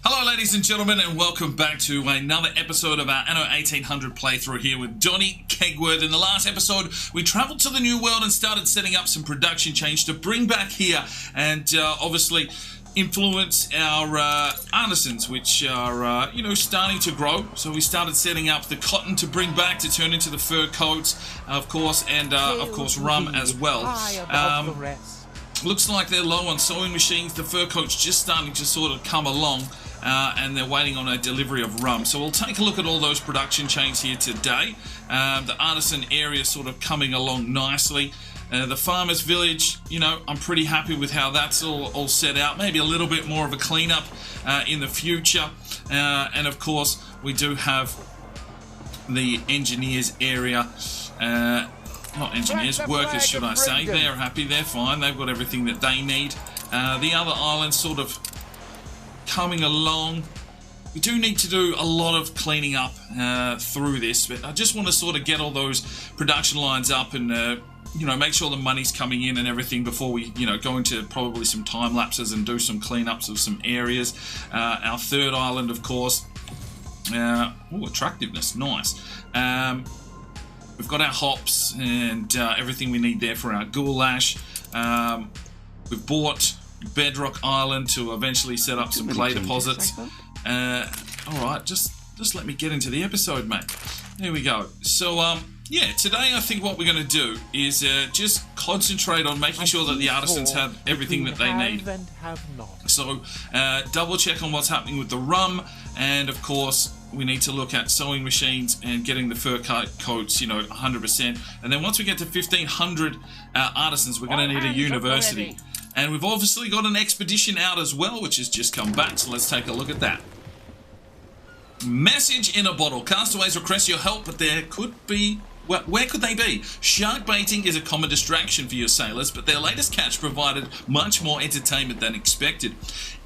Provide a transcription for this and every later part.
Hello ladies and gentlemen, and welcome back to another episode of our Anno 1800 playthrough here with Johnny Kegworth. In the last episode, we travelled to the New World and started setting up some production change to bring back here and obviously influence our artisans, which are, starting to grow. So we started setting up the cotton to bring back to turn into the fur coats, of course, and of course rum as well. Looks like they're low on sewing machines. The fur coat's just starting to sort of come along. And they're waiting on a delivery of rum. So we'll take a look at all those production chains here today. The artisan area sort of coming along nicely. The farmer's village, I'm pretty happy with how that's all set out. Maybe a little bit more of a cleanup in the future. And of course, we do have the engineers area. Not engineers, workers should I say. They're happy, they're fine. They've got everything that they need. The other islands sort of coming along. We do need to do a lot of cleaning up through this, but I just want to sort of get all those production lines up and make sure the money's coming in and everything before we go into probably some time lapses and do some cleanups of some areas. Our third island, of course. Attractiveness, nice. We've got our hops and everything we need there for our goulash. We've bought Bedrock Island to eventually set up some clay deposits. Alright, just let me get into the episode, mate. There we go. So, today I think what we're going to do is just concentrate on making sure that the artisans have everything that they need. So, double check on what's happening with the rum, and of course, we need to look at sewing machines and getting the fur coats, 100%. And then once we get to 1,500 artisans, we're going to need a university. And we've obviously got an expedition out as well, which has just come back, so let's take a look at that. Message in a bottle. Castaways request your help, but there could be... Well, where could they be? Shark baiting is a common distraction for your sailors, but their latest catch provided much more entertainment than expected.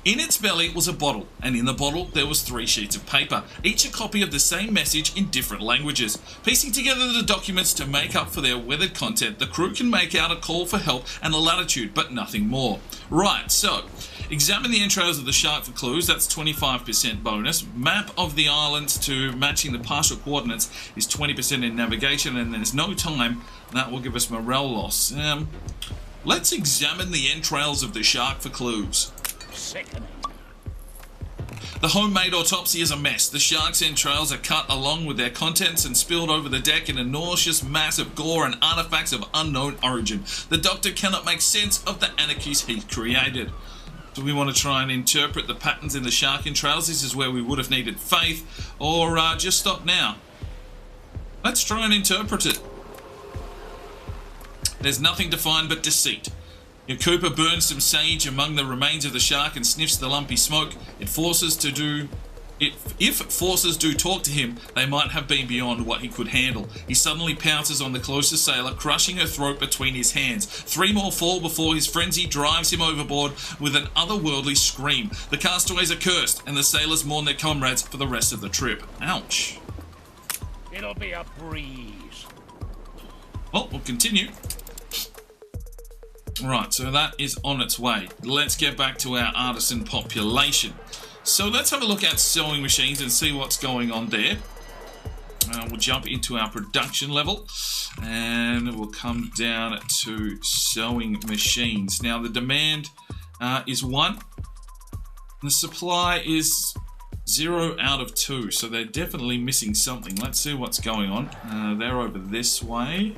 In its belly was a bottle, and in the bottle there was 3 sheets of paper, each a copy of the same message in different languages. Piecing together the documents to make up for their weathered content, the crew can make out a call for help and a latitude, but nothing more. Right, so, examine the entrails of the shark for clues, that's 25% bonus. Map of the islands to matching the partial coordinates is 20% in navigation, and there's no time, that will give us morale loss. Let's examine the entrails of the shark for clues. Sickening. The homemade autopsy is a mess. The shark's entrails are cut along with their contents and spilled over the deck in a nauseous mass of gore and artifacts of unknown origin. The doctor cannot make sense of the anarchies he created. Do we want to try and interpret the patterns in the shark entrails? This is where we would have needed faith, or just stop now. Let's try and interpret it. There's nothing to find but deceit. Your Cooper burns some sage among the remains of the shark and sniffs the lumpy smoke. If forces do talk to him, they might have been beyond what he could handle. He suddenly pounces on the closest sailor, crushing her throat between his hands. 3 more fall before his frenzy drives him overboard with an otherworldly scream. The castaways are cursed, and the sailors mourn their comrades for the rest of the trip. Ouch. It'll be a breeze. Well, we'll continue. Right, so that is on its way. Let's get back to our artisan population. So let's have a look at sewing machines and see what's going on there. We'll jump into our production level and we'll come down to sewing machines. Now the demand is 1. The supply is 0 out of 2, so they're definitely missing something. Let's see what's going on. They're over this way.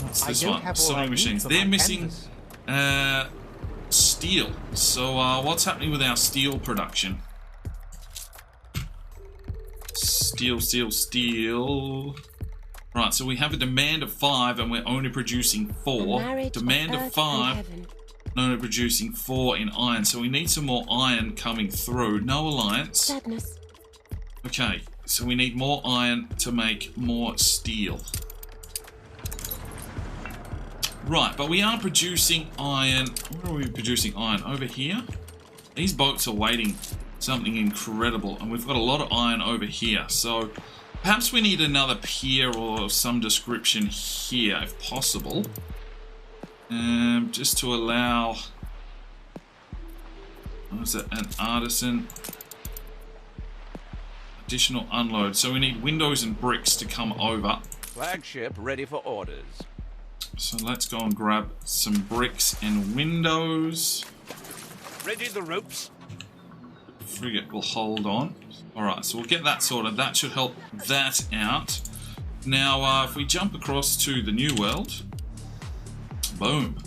What's this one? Sewing machines. They're missing steel. So what's happening with our steel production? Steel. Right, so we have a demand of 5 and we're only producing 4. Demand of 5, only producing 4 in iron. So we need some more iron coming through. No alliance. Sadness. Okay, so we need more iron to make more steel. Right, but we are producing iron. Where are we producing iron? Over here? These boats are waiting something incredible, and we've got a lot of iron over here. So perhaps we need another pier or some description here, if possible. Just to allow Was it an artisan? Additional unload. So we need windows and bricks to come over. Flagship ready for orders. So let's go and grab some bricks and windows. Ready the ropes. Frigate will hold on. Alright, so we'll get that sorted. That should help that out. Now, if we jump across to the new world. Boom.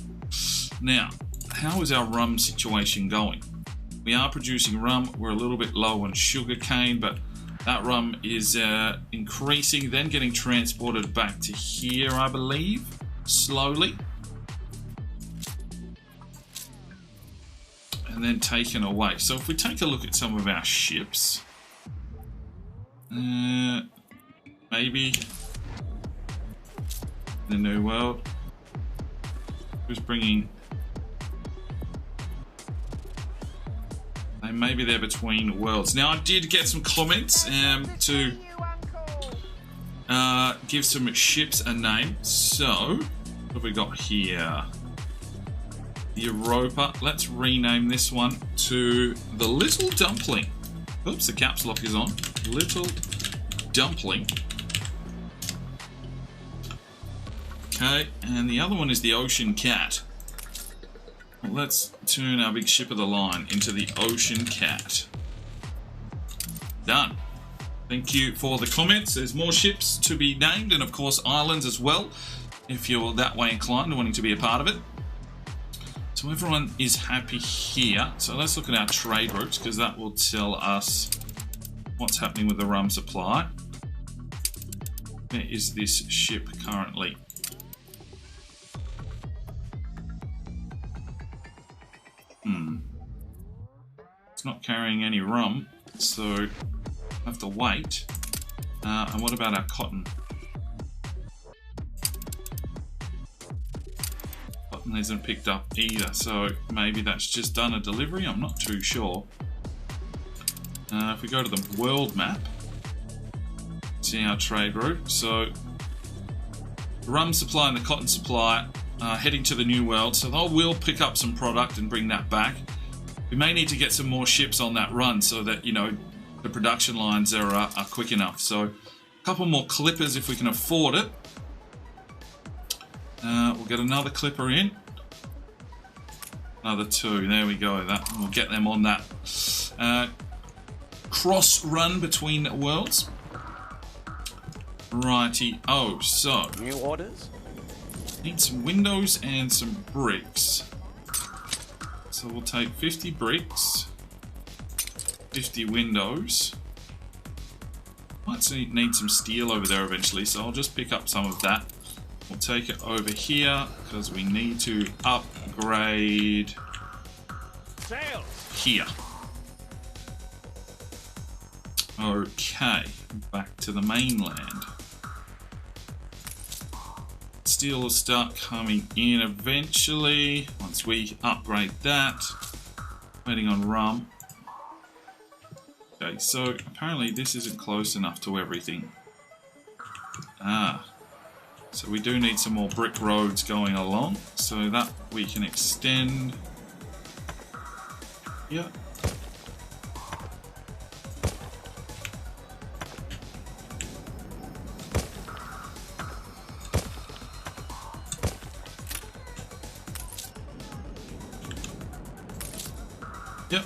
Now, how is our rum situation going? We are producing rum. We're a little bit low on sugar cane, but that rum is increasing, then getting transported back to here, I believe, slowly. And then taken away. So if we take a look at some of our ships, maybe the new world was bringing. Maybe they're between worlds. Now I did get some comments to give some ships a name. So what have we got here? The Europa. Let's rename this one to the Little Dumpling. Oops, the caps lock is on. Little Dumpling. Okay, and the other one is the Ocean Cat. Let's turn our big ship of the line into the Ocean Cat. Done. Thank you for the comments. There's more ships to be named, and of course islands as well, if you're that way inclined and wanting to be a part of it. So everyone is happy here. So let's look at our trade routes, because that will tell us what's happening with the rum supply. Where is this ship currently? It's not carrying any rum, so I have to wait. And what about our cotton? Cotton isn't picked up either, so maybe that's just done a delivery, I'm not too sure. If we go to the world map, see our trade route. So the rum supply and the cotton supply heading to the new world, so they will pick up some product and bring that back. We may need to get some more ships on that run so that, you know, the production lines are quick enough. So a couple more clippers if we can afford it. We'll get another clipper in. Another two, there we go. We'll get them on that cross run between worlds. Righty. Oh, so new orders. Need some windows and some bricks. So we'll take 50 bricks, 50 windows. Might need some steel over there eventually, so I'll just pick up some of that. We'll take it over here because we need to upgrade Sails. Here. Okay, back to the mainland. Steel will start coming in eventually once we upgrade that. Waiting on rum. Okay, so apparently this isn't close enough to everything. So we do need some more brick roads going along so that we can extend. Yeah. Yep.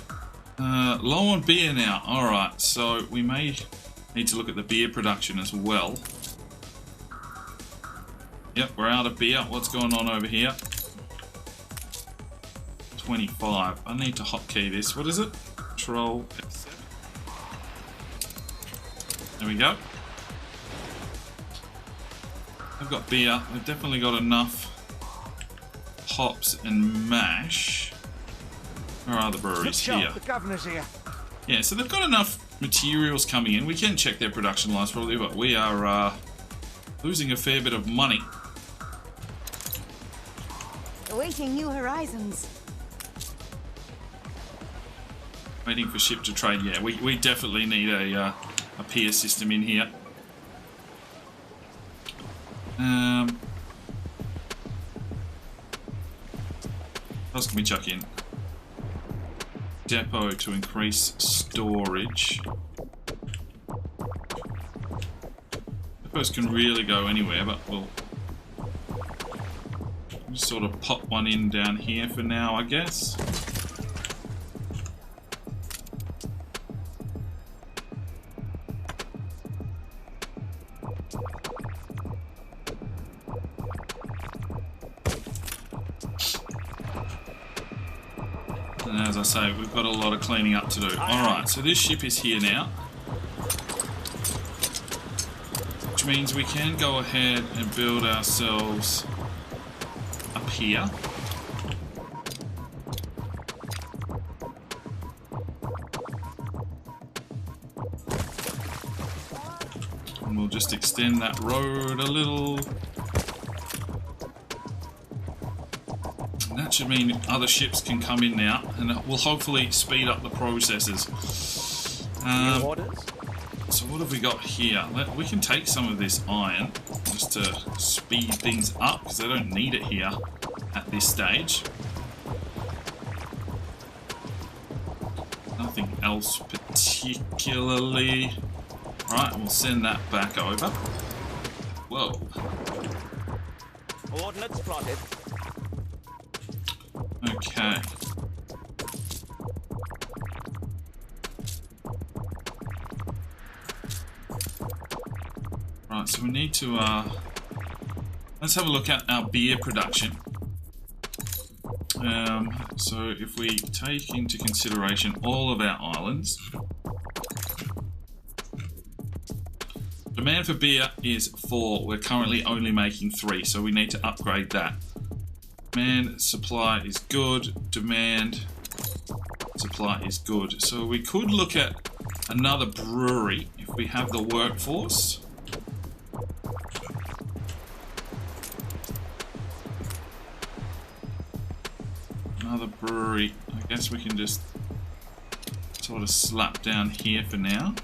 Low on beer now. Alright, so we may need to look at the beer production as well. Yep, we're out of beer. What's going on over here? 25. I need to hotkey this. What is it? Control Ep.7. There we go. I've got beer. I've definitely got enough hops and mash. Where are the breweries? Here. The governor's here. Yeah, so they've got enough materials coming in. We can check their production lines probably, but we are losing a fair bit of money. Awaiting new horizons. Waiting for ship to trade. Yeah, we definitely need a pier system in here. What else can we chuck in? depot to increase storage. Depots can really go anywhere, but we'll just sort of pop one in down here for now, I guess. And as I say, we've got a lot of cleaning up to do. Alright, so this ship is here now. Which means we can go ahead and build ourselves up here. And we'll just extend that road a little. That should mean other ships can come in now, and it will hopefully speed up the processes. So what have we got here? We can take some of this iron just to speed things up, because they don't need it here at this stage. Nothing else particularly. Right, we'll send that back over. Whoa. Ordnance plotted. Okay. Right, so we need to let's have a look at our beer production. So if we take into consideration all of our islands, demand for beer is 4. We're currently only making 3, so we need to upgrade that. Demand supply is good. Demand supply is good. So we could look at another brewery if we have the workforce. Another brewery. I guess we can just sort of slap down here for now.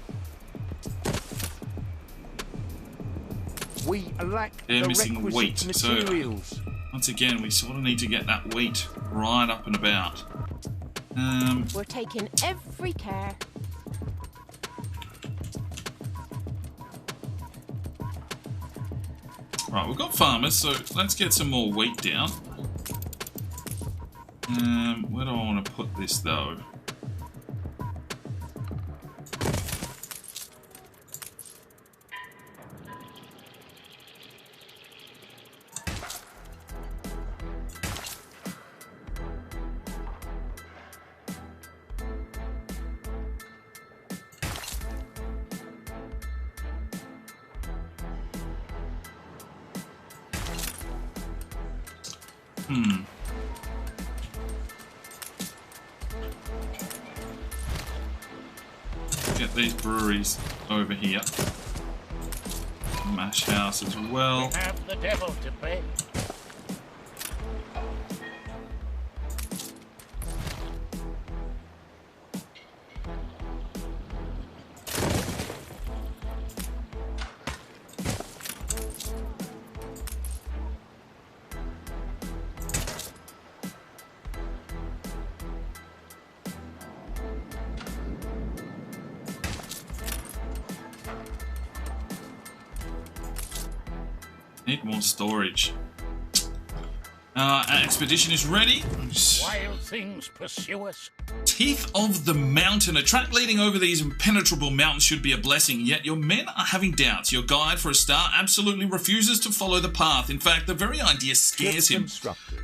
We lack They're missing wheat. materials. So once again, we sort of need to get that wheat right up and about. We're taking every care. Right, we've got farmers, so let's get some more wheat down. Where do I want to put this though? Get these breweries over here. Mash house as well. Have the devil to pay. Need more storage. Our expedition is ready. Wild things pursue us. Teeth of the mountain. A track leading over these impenetrable mountains should be a blessing, yet your men are having doubts. Your guide, for a start, absolutely refuses to follow the path. In fact, the very idea scares him.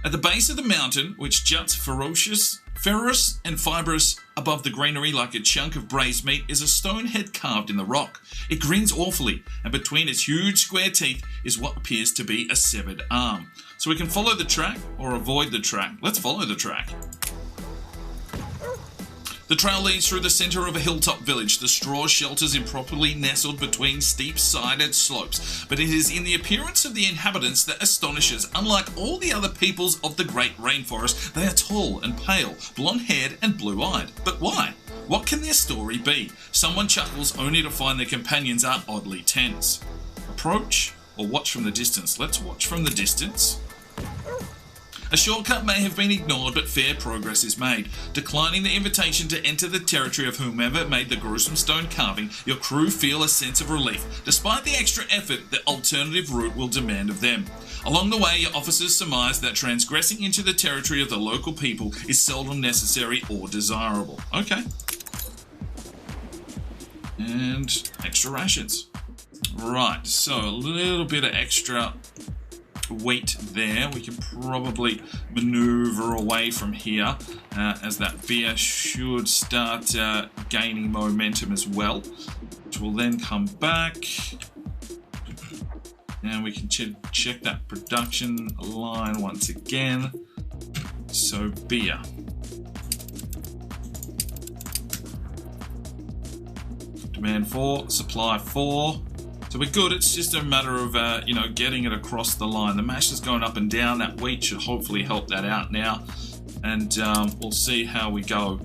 At the base of the mountain, which juts ferrous and fibrous above the greenery like a chunk of braised meat, is a stone head carved in the rock. It grins awfully, and between its huge square teeth is what appears to be a severed arm. So we can follow the track or avoid the track. Let's follow the track. The trail leads through the centre of a hilltop village. The straw shelters improperly nestled between steep-sided slopes, but it is in the appearance of the inhabitants that astonishes. Unlike all the other peoples of the great rainforest, they are tall and pale, blonde-haired and blue-eyed. But why? What can their story be? Someone chuckles only to find their companions are oddly tense. Approach or watch from the distance? Let's watch from the distance. A shortcut may have been ignored, but fair progress is made. Declining the invitation to enter the territory of whomever made the gruesome stone carving, your crew feel a sense of relief, despite the extra effort the alternative route will demand of them. Along the way, your officers surmise that transgressing into the territory of the local people is seldom necessary or desirable. Okay. And extra rations. Right, so a little bit of extra wheat there. We can probably maneuver away from here as that beer should start gaining momentum as well, which will then come back. And we can check that production line once again. So beer. Demand 4, supply 4. So we're good. It's just a matter of getting it across the line. The mash is going up and down. That wheat should hopefully help that out now, and we'll see how we go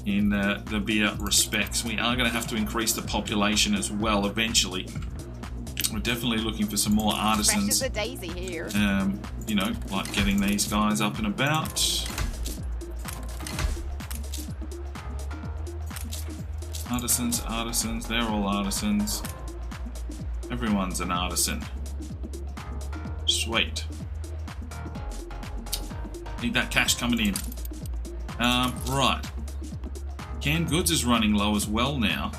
in the beer respects. We are going to have to increase the population as well eventually. We're definitely looking for some more artisans. Fresh as a daisy here. Like getting these guys up and about. Artisans, they're all artisans. Everyone's an artisan. Sweet. Need that cash coming in. Right. Canned goods is running low as well now.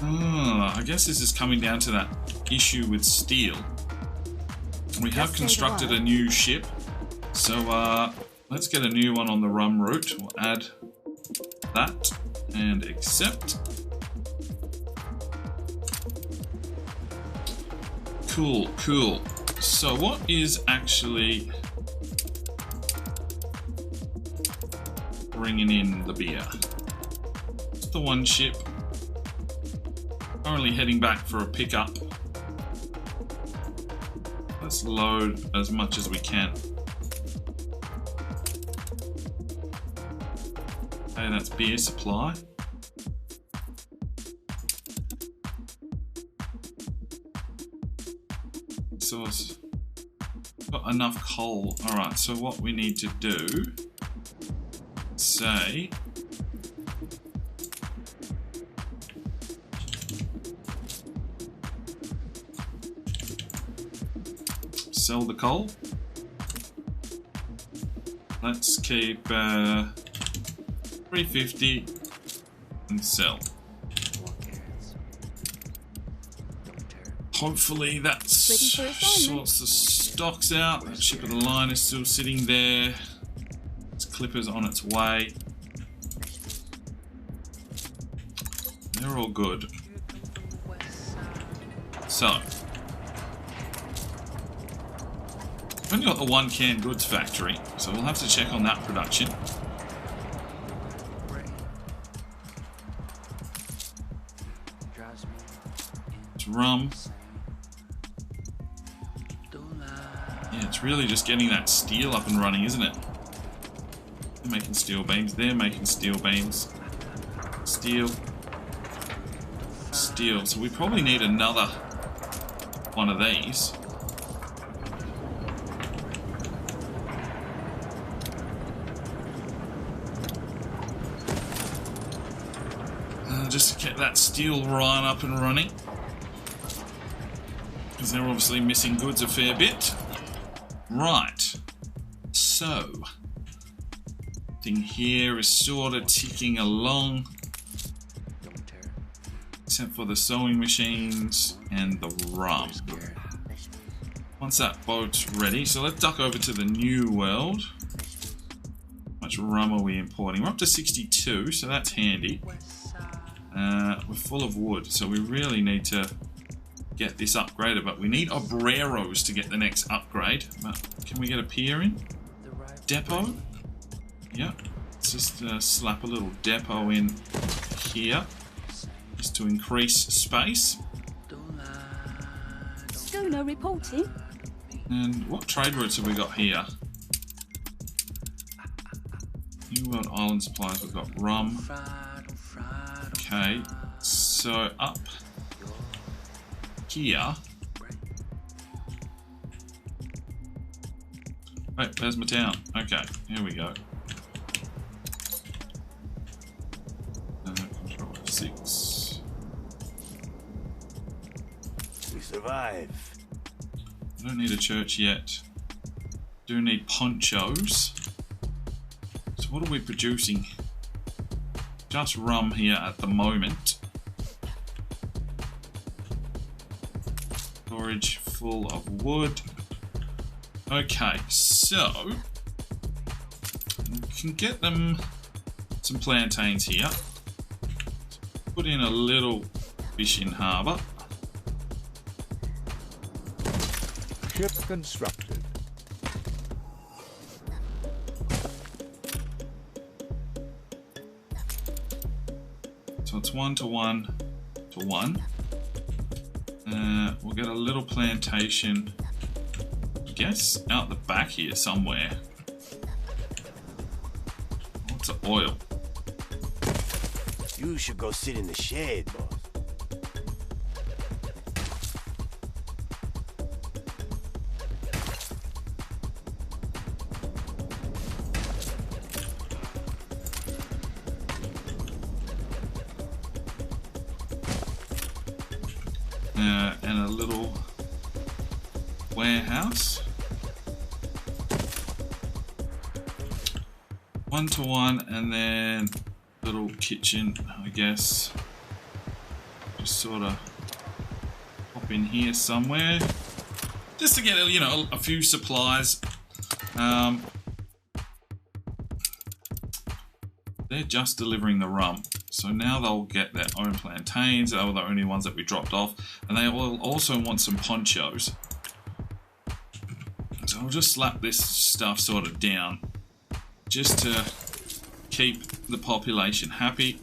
I guess this is coming down to that issue with steel. We have constructed a new ship. So let's get a new one on the rum route. We'll add that and accept. Cool. So what is actually bringing in the beer? It's the one ship. Currently heading back for a pickup. Let's load as much as we can. Okay, that's beer supply. So it's got enough coal. Alright, so what we need to do, say, sell the coal. Let's keep 350 and sell. Hopefully that sorts the stocks out. That ship of the line is still sitting there. Its clipper's on its way. They're all good. So, we've only got the one canned goods factory, so we'll have to check on that production. It's rum. Yeah, it's really just getting that steel up and running, isn't it? They're making steel beams. They're making steel beams. Steel. Steel. So we probably need another one of these. Just to get that steel line up and running. Because they're obviously missing goods a fair bit. Right, so thing here is sort of ticking along, except for the sewing machines and the rum. Once that boat's ready, so let's duck over to the new world. How much rum are we importing? We're up to 62, so that's handy. We're full of wood, so we really need to get this upgraded, but we need obreros to get the next upgrade. But can we get a pier in? Depot? Yeah, let's just slap a little depot in here, just to increase space. Schooner reporting. And what trade routes have we got here? New World Island supplies, we've got rum. Okay, so up here Wait, where's my town? Okay, here we go. Control F6. We survive. I don't need a church yet. Do need ponchos. So what are we producing? Just rum here at the moment. Storage full of wood. Okay, so we can get them some plantains here. Put in a little fishing harbour. Ship constructed. So it's 1 to 1 to 1. We'll get a little plantation, I guess, out the back here somewhere. What's the oil? You should go sit in the shade, boss. And a little warehouse. 1 to 1, and then little kitchen, I guess. Just sort of pop in here somewhere, just to get a few supplies. They're just delivering the rum. So now they'll get their own plantains. They were the only ones that we dropped off. And they will also want some ponchos. So I'll just slap this stuff sort of down, just to keep the population happy.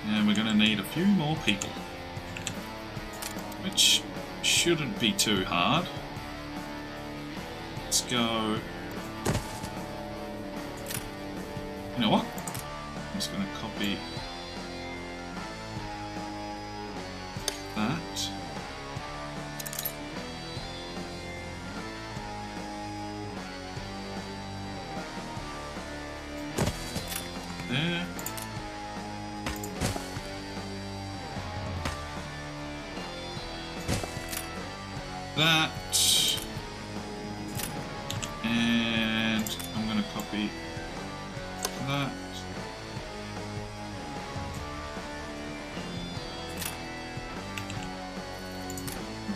And we're going to need a few more people, which shouldn't be too hard. Let's go. You know what? I'm just going to copy that. There. That, and I'm going to copy that.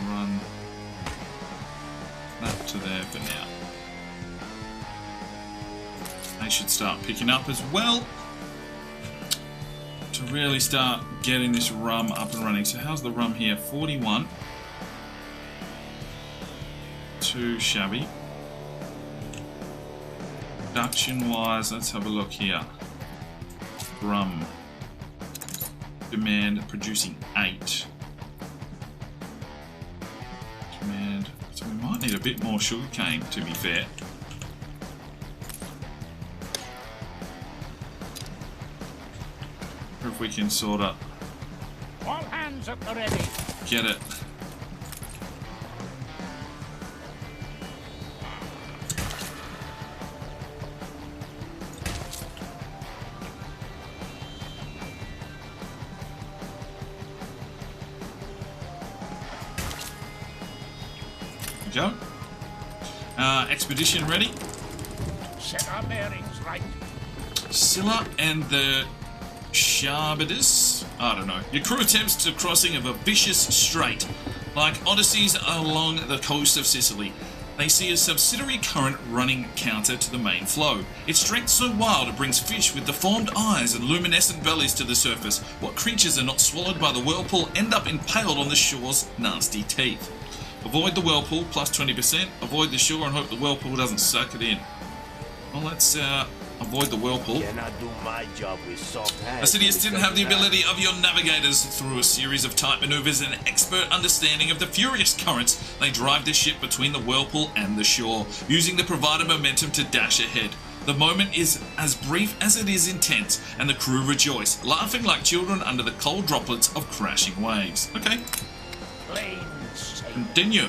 Run that to there for now. They should start picking up as well to really start getting this rum up and running. So how's the rum here? 41. Too shabby. Production wise, let's have a look here. Rum. Demand producing 8. Demand. So we might need a bit more sugarcane, to be fair. Or if we can sort of All hands at the ready. get it. Go. Expedition ready. Set our bearings right. Scylla and the Sharbidus. I don't know. Your crew attempts to crossing of a vicious strait, like Odysseys along the coast of Sicily. They see a subsidiary current running counter to the main flow. Its strength so wild it brings fish with deformed eyes and luminescent bellies to the surface. What creatures are not swallowed by the whirlpool end up impaled on the shore's nasty teeth. Avoid the whirlpool, plus 20%. Avoid the shore and hope the whirlpool doesn't suck it in. Well, let's avoid the whirlpool. Cannot do my job with soft hands. The Sidious didn't have the ability of your navigators. Through a series of tight maneuvers and expert understanding of the furious currents, they drive the ship between the whirlpool and the shore, using the provided momentum to dash ahead. The moment is as brief as it is intense, and the crew rejoice, laughing like children under the cold droplets of crashing waves. Okay, Plain sail. continue.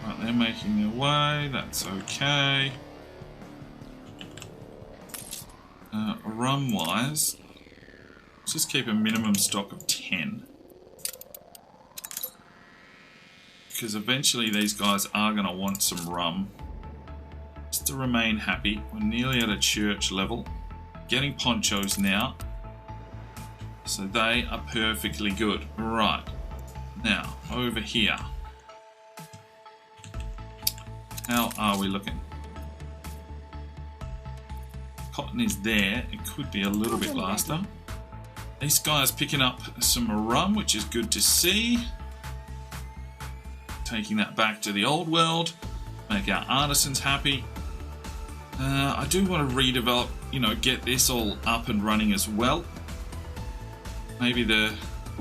Right, they're making their way, that's okay. Rum-wise, let's just keep a minimum stock of 10. Because eventually these guys are going to want some rum. Just to remain happy, we're nearly at a church level. Getting ponchos now. So they are perfectly good. Right, now over here. How are we looking? Cotton is there. It could be a little bit laster. This guy's picking up some rum, which is good to see. Taking that back to the old world. Make our artisans happy. I do want to redevelop, get this all up and running as well. Maybe the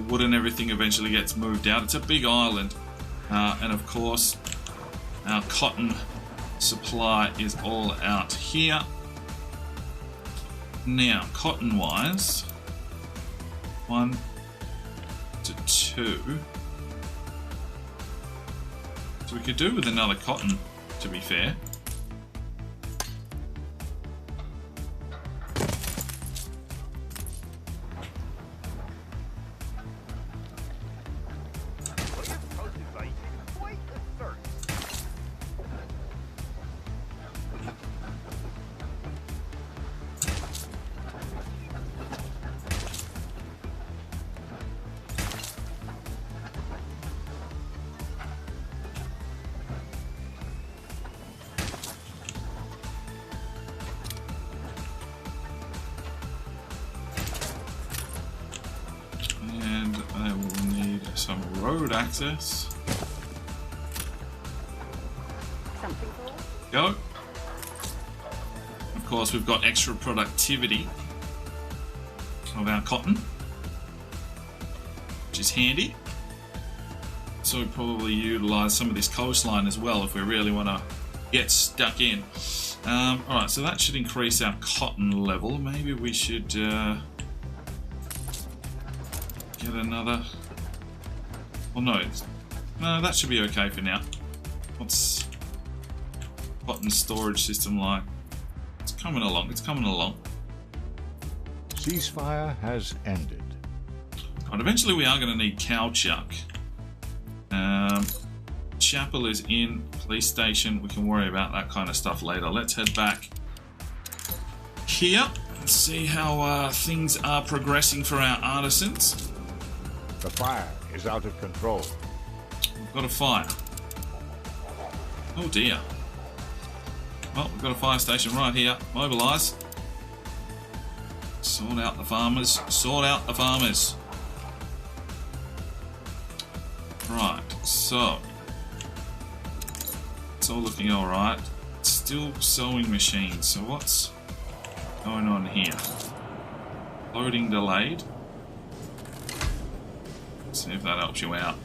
wood and everything eventually gets moved out. It's a big island. And of course, our cotton supply is all out here. Now, cotton-wise, 1 to 2. So we could do with another cotton, to be fair. Some road access. Go. Of course, we've got extra productivity of our cotton, which is handy. So we probably utilize some of this coastline as well if we really want to get stuck in. Alright, so that should increase our cotton level. Maybe we should get another... Well, no, that should be okay for now. What's cotton storage system like? It's coming along, it's coming along. Ceasefire has ended. Right, eventually we are going to need cow chuck. Chapel is in, police station, we can worry about that kind of stuff later. Let's head back here and see how things are progressing for our artisans. The fire is out of control. We've got a fire. Oh dear. Well, we've got a fire station right here. Mobilise. Sort out the farmers. Sort out the farmers. Right, so it's all looking alright. Still sewing machines. So what's going on here? Loading delayed. See if that helps you out.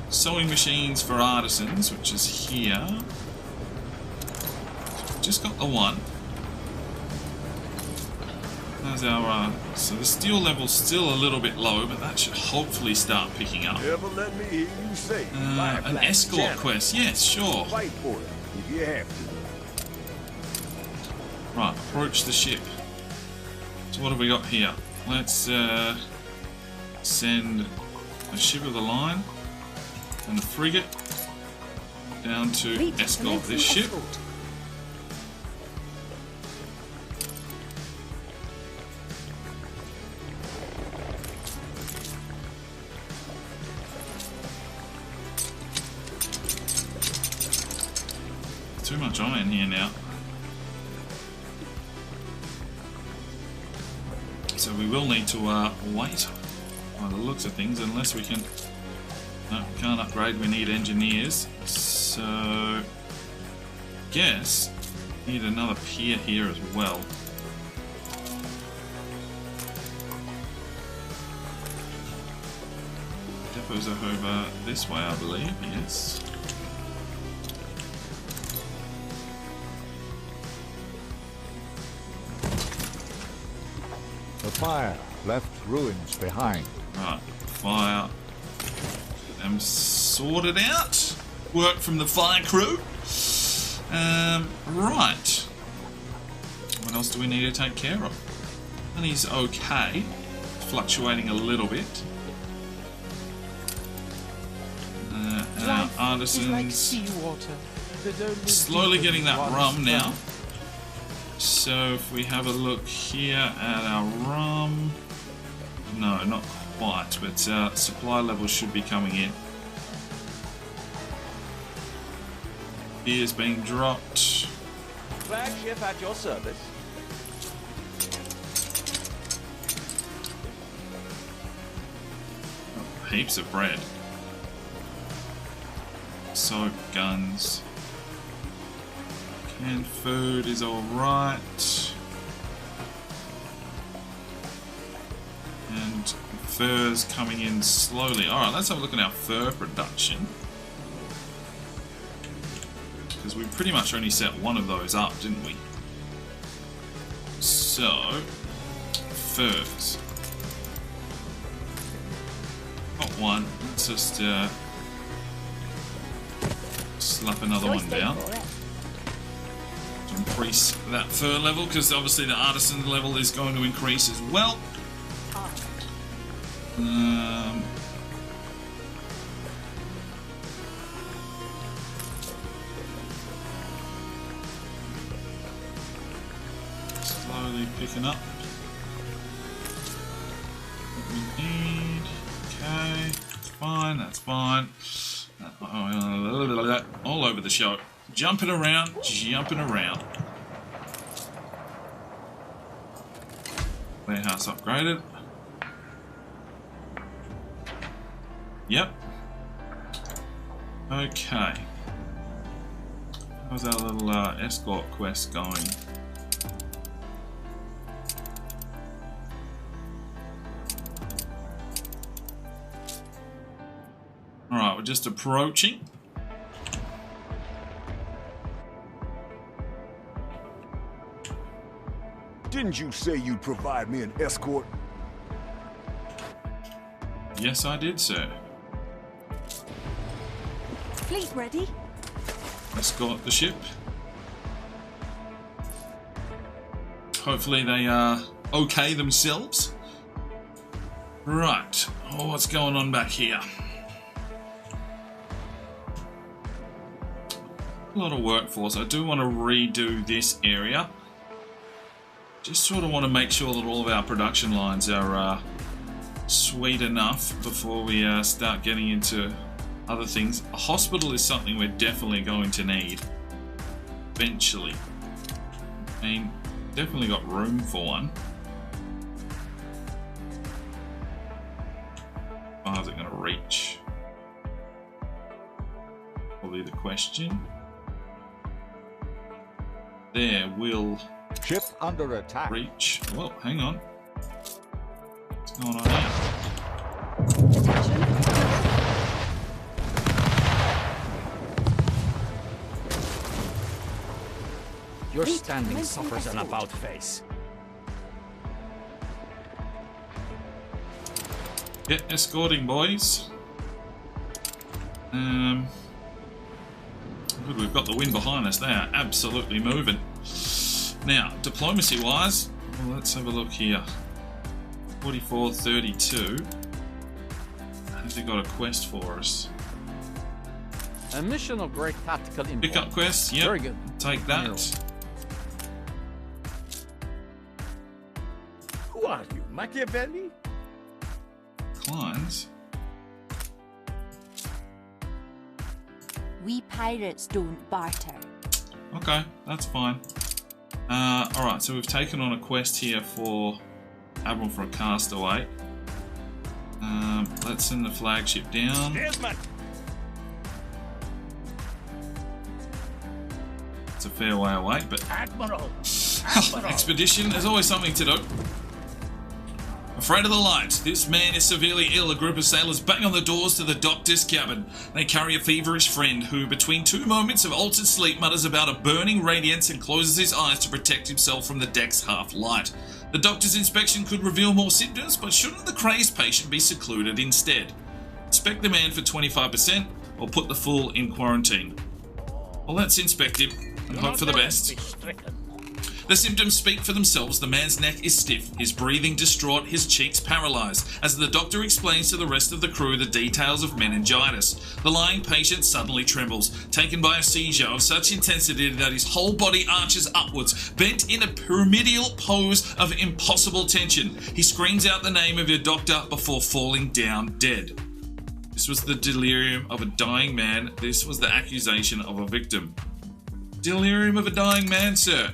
Sewing machines for artisans, which is here. Just got the one. How's our so the steel level's still a little bit low, but that should hopefully start picking up. Never let me hear you say. An escort quest, yes, sure. Fight for it if you have to. Right, approach the ship. So what have we got here? Let's send a ship of the line and a frigate down to escort this ship. Too much iron here now. So we will need to wait by the looks of things, unless we can... No, we can't upgrade, we need engineers. So... guess need another pier here as well. Depots are over this way, I believe, yes. The fire left ruins behind. Right, fire. Get them sorted out. Work from the fire crew. Right. What else do we need to take care of? Money's okay. Fluctuating a little bit. And our artisans slowly getting that rum now. So if we have a look here at our rum, no, not quite, but supply levels should be coming in. Beer's being dropped. Flagship at your service. Oh, heaps of bread. Soap, guns. Canned food is alright. And fur's coming in slowly. Alright, let's have a look at our fur production. Because we pretty much only set one of those up, didn't we? So, furs. Got one. Let's just slap another one down. To increase that fur level, because obviously the artisan level is going to increase as well. Slowly picking up what we need. Okay, fine, that's fine. All over the show. Jumping around, jumping around. Warehouse upgraded. Yep. Okay. How's our little escort quest going? Alright, we're just approaching. Didn't you say you'd provide me an escort? Yes, I did, sir. Fleet ready? Escort the ship. Hopefully they are okay themselves. Right. Oh, what's going on back here? A lot of workforce. I do want to redo this area. Just sort of want to make sure that all of our production lines are sweet enough before we start getting into other things. A hospital is something we're definitely going to need eventually. I mean, definitely got room for one. How far is it going to reach? Probably the question. There will Ship under attack. reach. Whoa, hang on. What's going on here? Your standing suffers an about face. Get escorting, boys. Good, we've got the wind behind us. They are absolutely moving. Now, diplomacy-wise, well, let's have a look here. 44-32. Have they got a quest for us? A mission of great tactical import. Pickup quest? Yep. Very good. Take that. Who are you, Machiavelli? Clients. We pirates don't barter. Okay, that's fine. Alright, so we've taken on a quest here for Admiral for a castaway. Let's send the flagship down. Here's my... It's a fair way away, but Admiral! expedition, there's always something to do. Afraid of the light, this man is severely ill. A group of sailors bang on the doors to the doctor's cabin. They carry a feverish friend who, between two moments of altered sleep, mutters about a burning radiance and closes his eyes to protect himself from the deck's half-light. The doctor's inspection could reveal more symptoms, but shouldn't the crazed patient be secluded instead? Inspect the man for 25% or put the fool in quarantine. Well, let's inspect him and hope for the best. The symptoms speak for themselves. The man's neck is stiff, his breathing distraught, his cheeks paralysed, as the doctor explains to the rest of the crew the details of meningitis. The lying patient suddenly trembles, taken by a seizure of such intensity that his whole body arches upwards, bent in a pyramidal pose of impossible tension. He screams out the name of your doctor before falling down dead. This was the delirium of a dying man. This was the accusation of a victim. Delirium of a dying man, sir.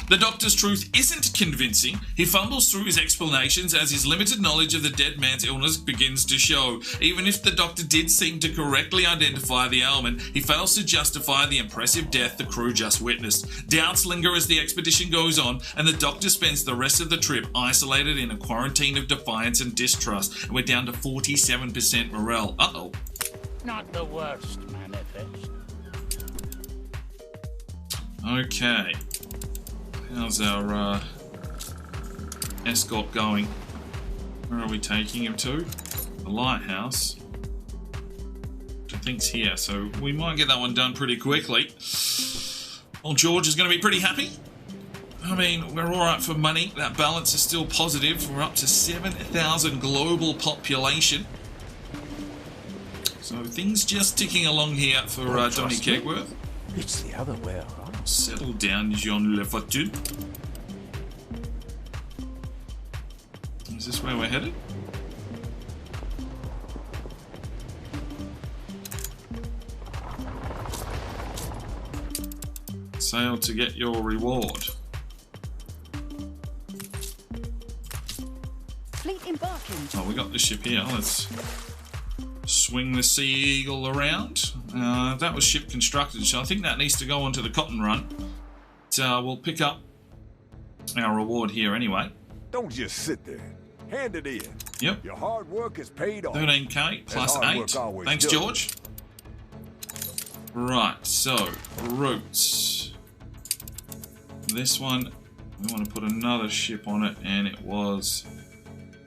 The doctor's truth isn't convincing. He fumbles through his explanations as his limited knowledge of the dead man's illness begins to show. Even if the doctor did seem to correctly identify the ailment, he fails to justify the impressive death the crew just witnessed. Doubts linger as the expedition goes on, and the doctor spends the rest of the trip isolated in a quarantine of defiance and distrust. And we're down to 47% morale. Uh-oh. Not the worst, manifest. Okay. How's our escort going? Where are we taking him to? The lighthouse. Which I think's here, so we might get that one done pretty quickly. Old George is going to be pretty happy. I mean, we're alright for money. That balance is still positive. We're up to 7,000 global population. So things just ticking along here for Donny Kegworth. It's the other way around. Settle down, Jean Le Fortune. Is this where we're headed? Sail to get your reward. Fleet embarking. Oh, we got the ship here. Let's swing the Sea Eagle around. That was ship constructed, so I think that needs to go onto the cotton run. But, we'll pick up our reward here anyway. Don't just sit there. Hand it in. Yep. Your hard work is paid off. 13k plus hard 8. work always Thanks, does. George. Right, so, routes. This one, we want to put another ship on it, and it was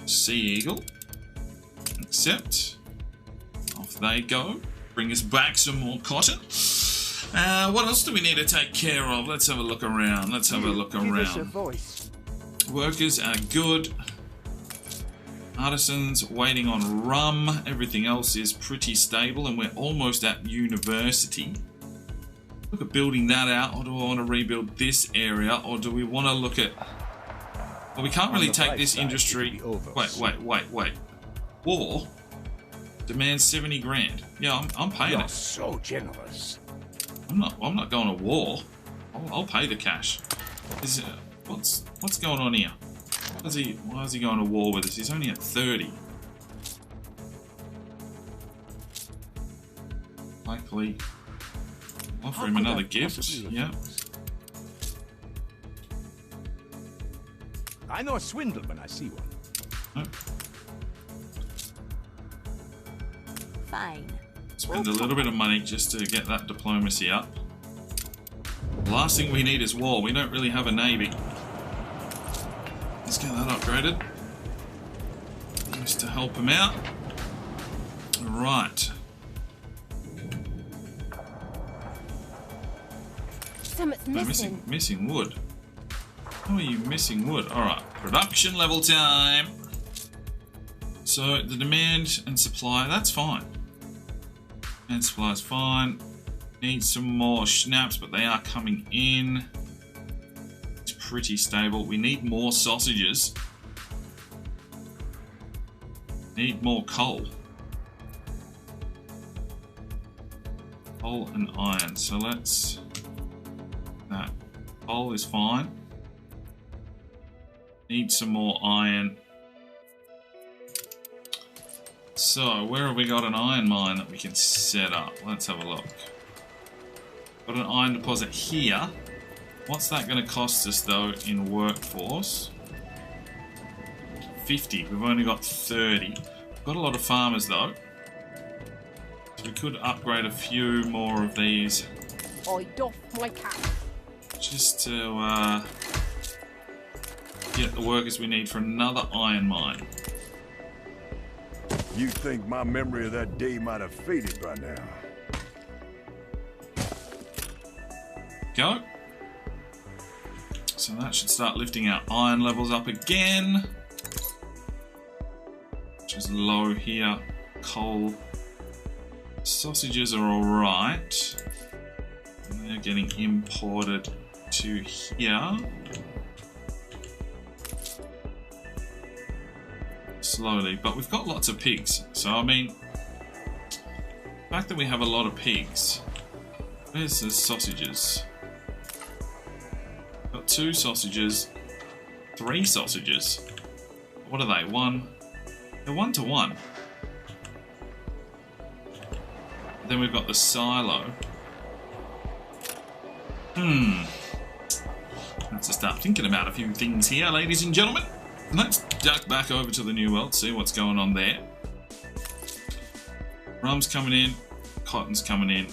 Sea Eagle. Accept. Off they go. Bring us back some more cotton. What else do we need to take care of? Let's have a look around. Let's have a look around. Workers are good. Artisans waiting on rum. Everything else is pretty stable, and we're almost at university. Look at building that out, or do I want to rebuild this area, or do we want to look at... Well, we can't really take this industry... Wait. War demands 70 grand. Yeah, I'm paying You're it. so generous. I'm not going to war. I'll pay the cash. What's going on here? Why is he going to war with us? He's only at 30. Likely offer him another gift. Yeah. I know a swindle when I see one. Nope. Fine. Spend a little bit of money just to get that diplomacy up. The last thing we need is war. We don't really have a navy. Let's get that upgraded. Just to help him out. Right. Something's Missing wood. How are you missing wood? Alright, production level time. So the demand and supply, that's fine. And supply is fine. Need some more schnapps, but they are coming in. It's pretty stable. We need more sausages. Need more coal. Coal and iron. So let's... That coal is fine. Need some more iron. So, where have we got an iron mine that we can set up? Let's have a look. Got an iron deposit here. What's that going to cost us, though, in workforce? 50. We've only got 30. We've got a lot of farmers, though. So we could upgrade a few more of these. I doff my cap. Just to get the workers we need for another iron mine. You think my memory of that day might have faded by now? Go. So that should start lifting our iron levels up again. Which is low here. Coal. Sausages are alright. And they're getting imported to here. Slowly, but we've got lots of pigs. So, I mean, the fact that we have a lot of pigs. Where's the sausages? Got 2 sausages, 3 sausages. What are they? They're 1 to 1. Then we've got the silo. Let's just start thinking about a few things here, ladies and gentlemen. Let's duck back over to the New World, see what's going on there. Rum's coming in, cotton's coming in.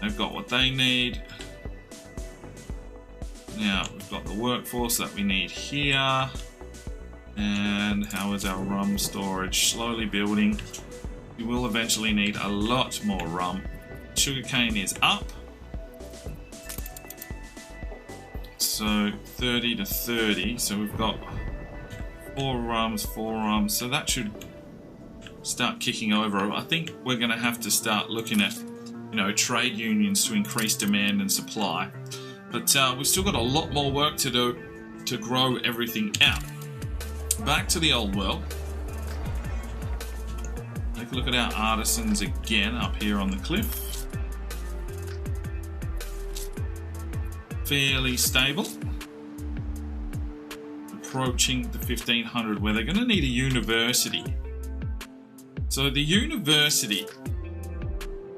They've got what they need. Now, we've got the workforce that we need here. And how is our rum storage? Slowly building. We will eventually need a lot more rum. Sugarcane is up. So 30 to 30. So we've got 4 rums, 4 rums. So that should start kicking over. I think we're going to have to start looking at, you know, trade unions to increase demand and supply. But we've still got a lot more work to do to grow everything out. Back to the old world. Take a look at our artisans again up here on the cliff. Fairly stable. Approaching the 1500 where they're going to need a university. So the university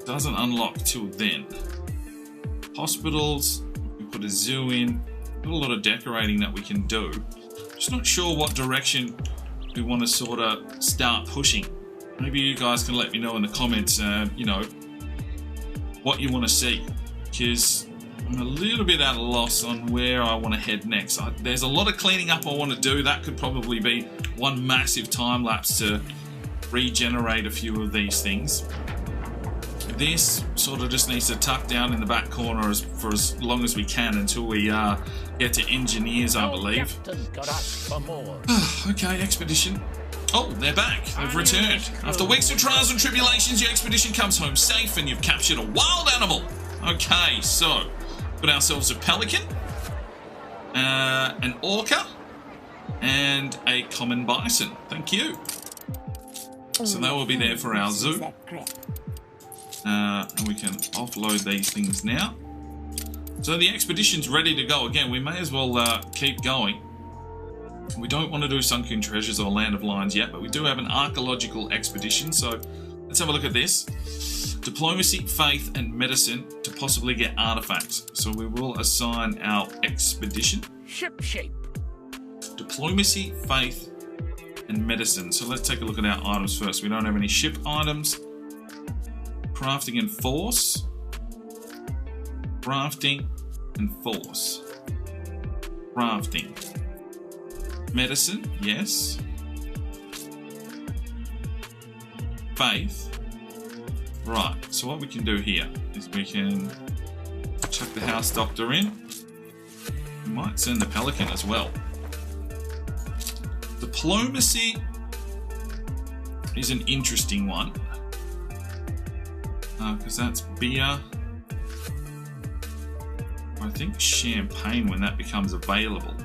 doesn't unlock till then. Hospitals, we put a zoo in. Got a lot of decorating that we can do. Just not sure what direction we want to sort of start pushing. Maybe you guys can let me know in the comments, you know, what you want to see. Because I'm a little bit at a loss on where I want to head next. There's a lot of cleaning up I want to do. That could probably be one massive time lapse to regenerate a few of these things. This sort of just needs to tuck down in the back corner for as long as we can until we get to engineers, I believe. Okay, expedition. Oh, they're back. They've returned. After weeks of trials and tribulations, your expedition comes home safe and you've captured a wild animal. Okay, so put ourselves a pelican, an orca, and a common bison. Thank you. So that will be there for our zoo. And we can offload these things now. So the expedition's ready to go. Again, we may as well keep going. We don't want to do Sunken Treasures or Land of Lions yet, but we do have an archaeological expedition. So let's have a look at this. Diplomacy, faith, and medicine to possibly get artifacts. So we will assign our expedition. Ship shape. Diplomacy, faith, and medicine. So let's take a look at our items first. We don't have any ship items. Crafting and force. Crafting and force. Crafting. Medicine, yes. Faith. Right, so what we can do here is we can chuck the house doctor in. We might send the pelican as well. Diplomacy is an interesting one. Because that's beer. I think champagne when that becomes available.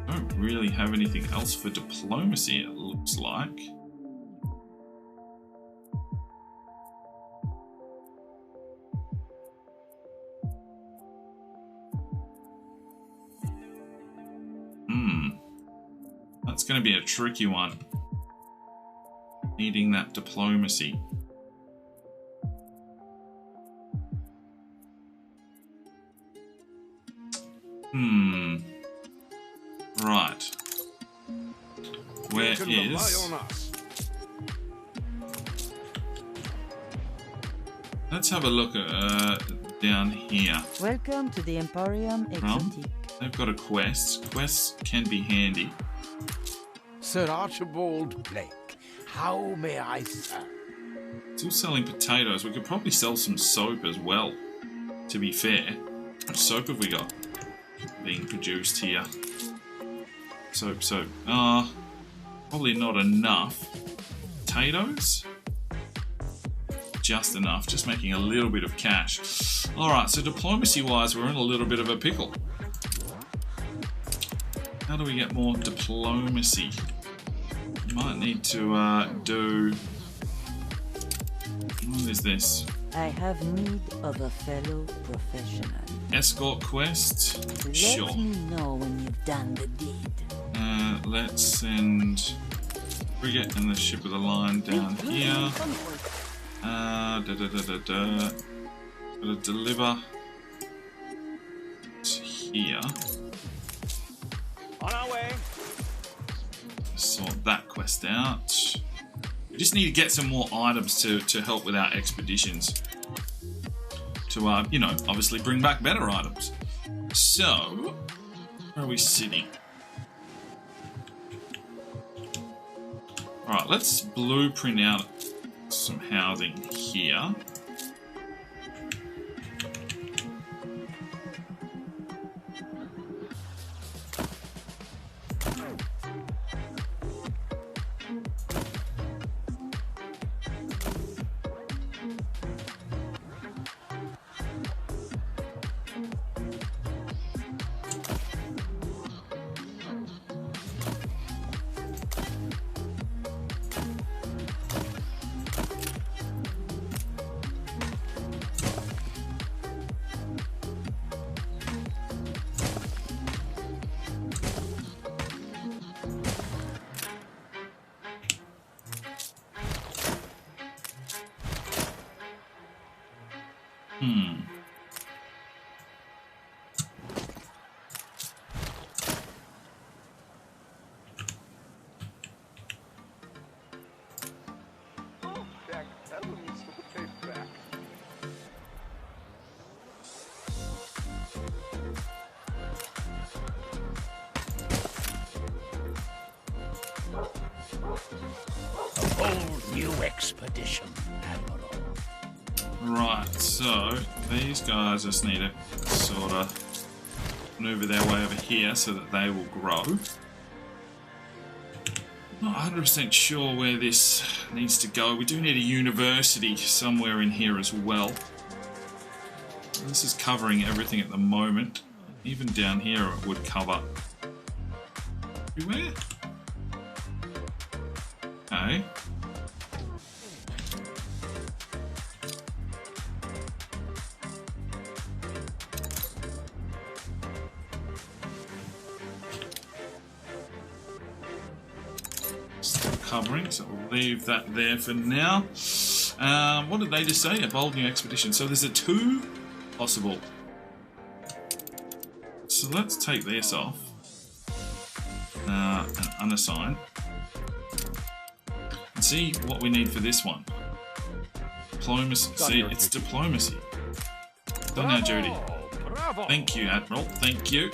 Don't really have anything else for diplomacy, it looks like. going to be a tricky one. Needing that diplomacy. Right. Where is... Let's have a look at down here. Welcome to the Emporium Exotique. They've got a quest. Quests can be handy. Sir Archibald Blake, how may I serve? Still selling potatoes. We could probably sell some soap as well, to be fair. How much soap have we got being produced here? Soap. Probably not enough. Potatoes? Just enough. Just making a little bit of cash. Alright, so diplomacy-wise, we're in a little bit of a pickle. How do we get more diplomacy? Might need to do... What is this? I have need of a fellow professional. Escort quest? Let Sure. me know when you've done the deed. Let's send frigate and the ship of the line down here. Gotta deliver to here. On our way. Sort that quest out. We just need to get some more items to help with our expeditions. To, you know, obviously bring back better items. So, where are we sitting? Alright, let's blueprint out some housing here. New expedition, Admiral. Right, so these guys just need to sort of maneuver their way over here so that they will grow. Not 100% sure where this needs to go. We do need a university somewhere in here as well. This is covering everything at the moment. Even down here it would cover everywhere. Okay. Still covering, so we'll leave that there for now. What did they just say? A bold new expedition. So there's a 2 possible. So let's take this off. And unassign. And see what we need for this one. Diplomacy. See, it's diplomacy. Done now, Judy. Thank you, Admiral. Thank you.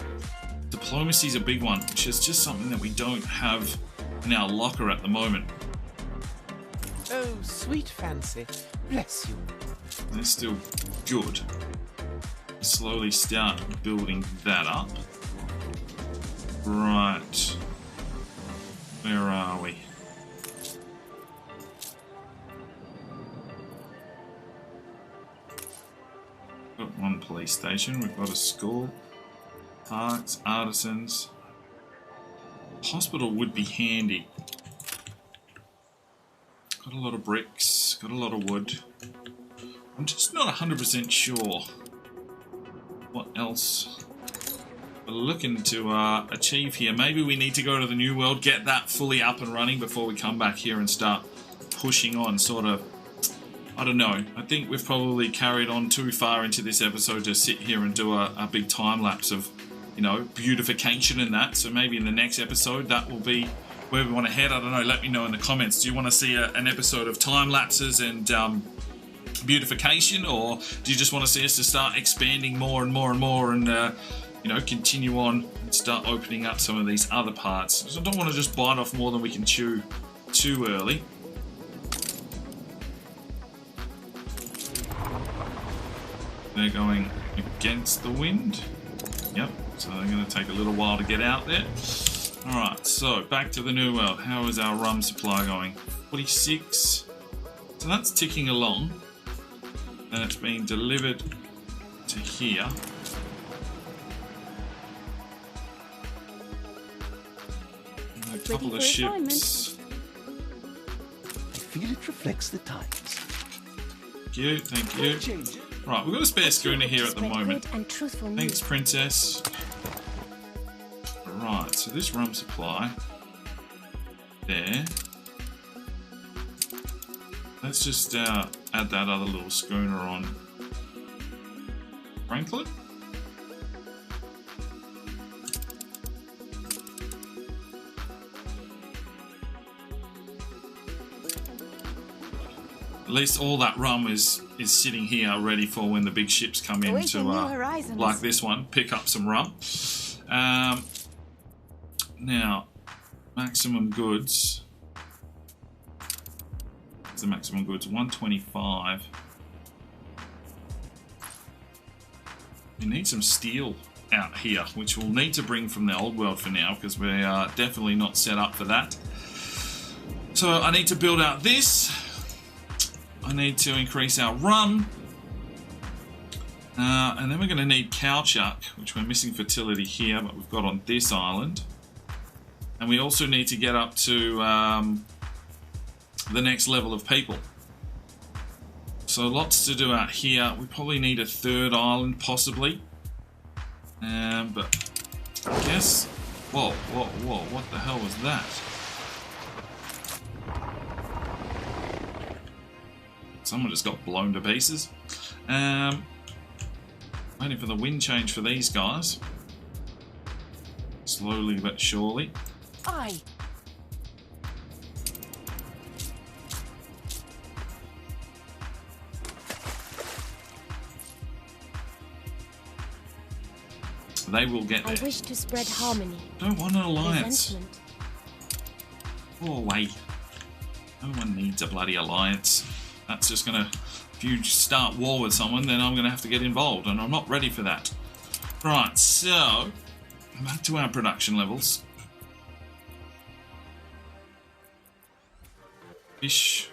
Diplomacy's a big one, which is just something that we don't have in our locker at the moment. Oh, sweet fancy. Bless you. They're still good. Slowly start building that up. Right. Where are we? Got one police station. We've got a school. Parks, artisans. Hospital would be handy. Got a lot of bricks, got a lot of wood. I'm just not 100% sure what else we're looking to achieve here. Maybe we need to go to the New World, get that fully up and running before we come back here and start pushing on, sort of. I don't know. I think we've probably carried on too far into this episode to sit here and do a big time lapse of, you know, beautification and that. So maybe in the next episode that will be where we want to head. I don't know. Let me know in the comments. Do you want to see an episode of time lapses and beautification, or do you just want to see us to start expanding more and more and more and you know, continue on and start opening up some of these other parts? So I don't want to just bite off more than we can chew too early. They're going against the wind. Yep, so they're going to take a little while to get out there. Alright, so back to the New World. How is our rum supply going? 46. So that's ticking along. And it's being delivered to here. And a couple of ships. I feel it reflects the times. Thank you, thank you. Right, we've got a spare schooner here at the moment. Thanks, Princess. Right, so this rum supply there. Let's just add that other little schooner on. Franklin? At least all that rum is sitting here ready for when the big ships come in to, like this one, pick up some rum. Now, maximum goods. What's the maximum goods? 125. We need some steel out here, which we'll need to bring from the old world for now, because we are definitely not set up for that. So I need to build out this. I need to increase our rum. And then we're going to need cowchuck, which we're missing fertility here, but we've got on this island. And we also need to get up to the next level of people. So lots to do out here. We probably need a third island, possibly. But I guess... Whoa, whoa, whoa, what the hell was that? Someone just got blown to pieces. Waiting for the wind change for these guys. Slowly but surely. Aye. They will get there. I wish to spread harmony. Don't want an alliance. Resentment. Go away. No one needs a bloody alliance. That's just gonna... If you start war with someone, then I'm gonna have to get involved, and I'm not ready for that. Right, so... Back to our production levels. Fish.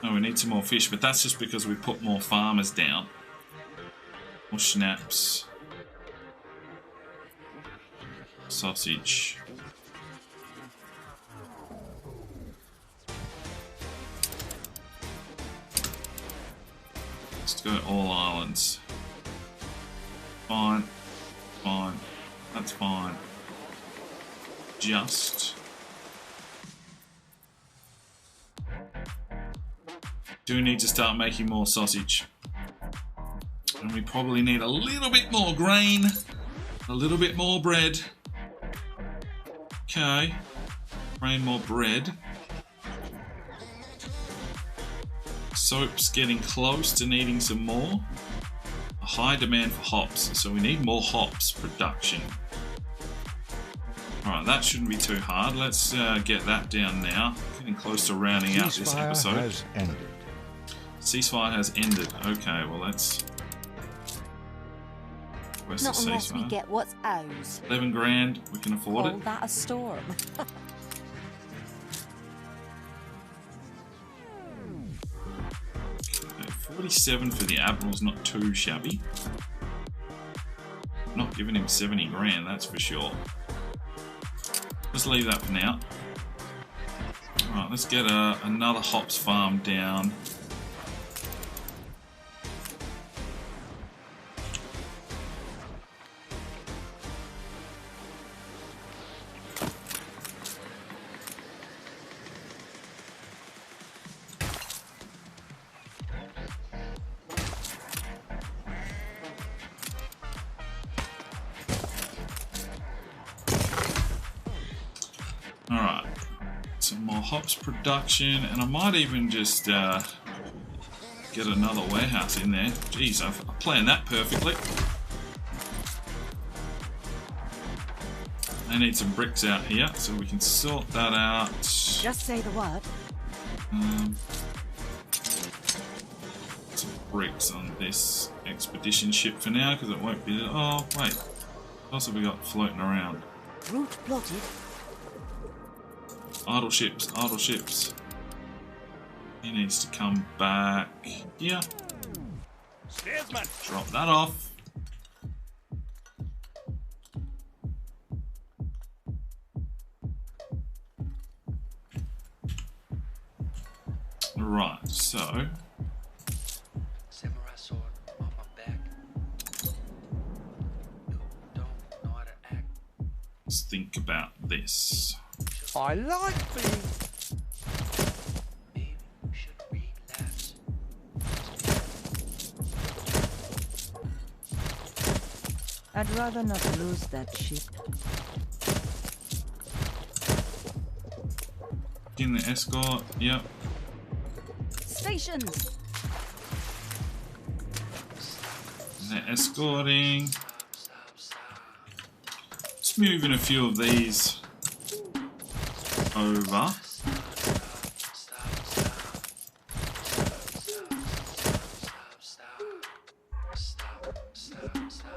Oh, we need some more fish, but that's just because we put more farmers down. More schnapps. Sausage. Let's go all islands. Fine. Fine. That's fine. Just. Do need to start making more sausage. And we probably need a little bit more grain. A little bit more bread. Okay. Grain, more bread. Soap's getting close to needing some more. A high demand for hops, so we need more hops production. Alright, that shouldn't be too hard. Let's get that down now. Getting close to rounding out this episode. Ceasefire has ended. Ceasefire has ended. Okay, well let's... Where's Not the unless we ceasefire? get what's ours. 11 grand, we can afford Call it. that a storm. 47 for the Admiral's not too shabby. Not giving him 70 grand, that's for sure. Just leave that for now. Alright, let's get another hops farm down. Alright. Some more hops production, and I might even just get another warehouse in there. Jeez, I've planned that perfectly. I need some bricks out here, so we can sort that out. Just say the word. Some bricks on this expedition ship for now, because it won't be... Oh, wait. What else have we got floating around? Route plotted. Idle ships, idle ships. He needs to come back here. Drop that off. Right, so samurai sword on my back. You don't know how to act. let's think about this. I like being... Maybe you should relax. I'd rather not lose that ship. In the escort, yep. Stations. They're escorting. Let's move in a few of these over.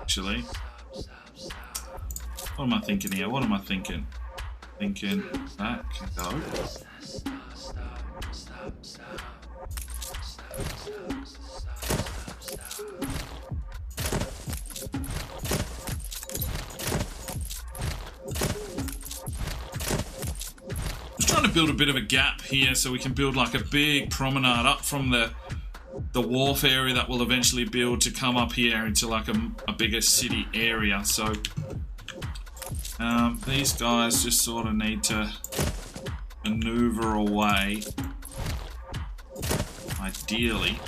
Actually, what am I thinking here? What am I thinking? Thinking that can go. Just trying to build a bit of a gap here so we can build like a big promenade up from the wharf area that we'll eventually build to come up here into like a bigger city area. So these guys just sort of need to maneuver away, ideally,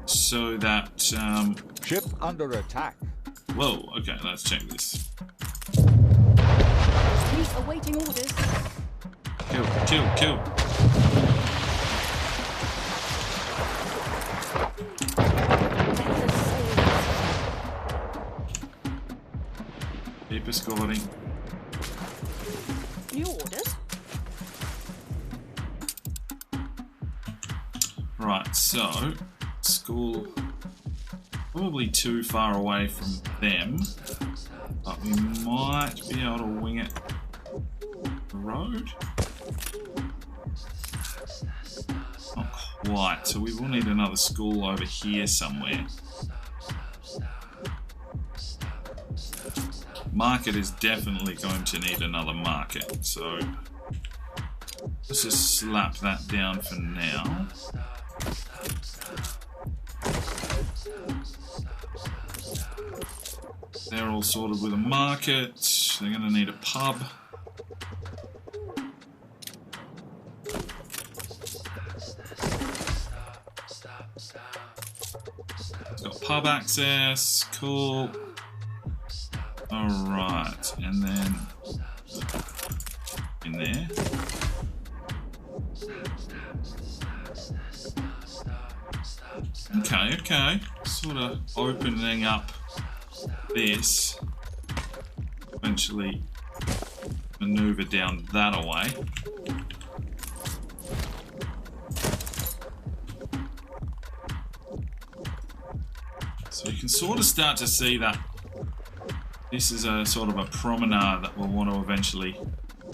so that Ship under attack. whoa, okay, let's check this. Fleet awaiting orders. Kill, kill, kill. Keep escorting. New orders. Right, so school probably too far away from them, but we might be able to wing it the road. Not quite, so we will need another school over here somewhere. Market is definitely going to need another market, so let's just slap that down for now. They're all sorted with a market. They're going to need a pub. It's got pub access. Cool. Alright, and then in there. Okay, okay. Sort of opening up this. Eventually maneuver down that away. So you can sort of start to see that this is a sort of a promenade that we'll want to eventually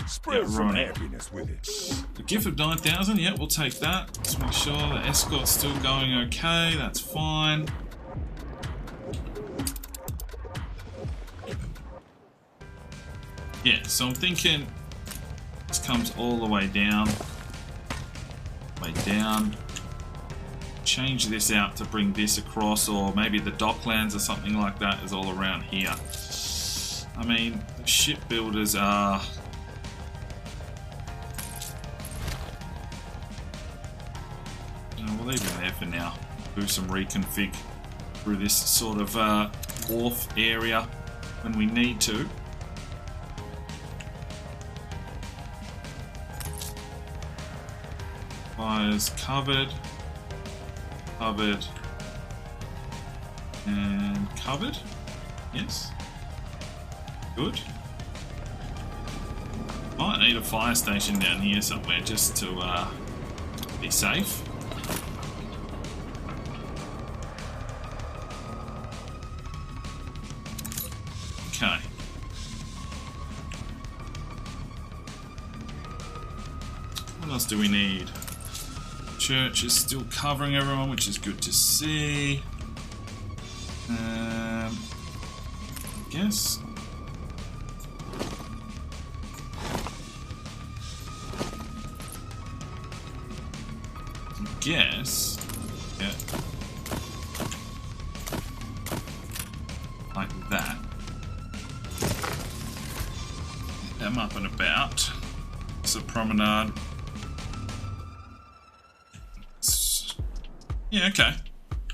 Spread get some running. happiness with it. The gift of 9,000, yeah, we'll take that. Let's make sure the escort's still going okay, that's fine. Yeah, so I'm thinking this comes all the way down. Change this out to bring this across, or maybe the docklands or something like that is all around here. I mean, the shipbuilders are... we'll leave them there for now. Do some reconfig through this sort of wharf area when we need to. Fires covered. Covered. And covered. Yes. Good. Might need a fire station down here somewhere just to be safe. Okay. What else do we need? Church is still covering everyone, which is good to see. I guess. Yeah. Like that. Get them up and about. It's a promenade. Yeah, okay.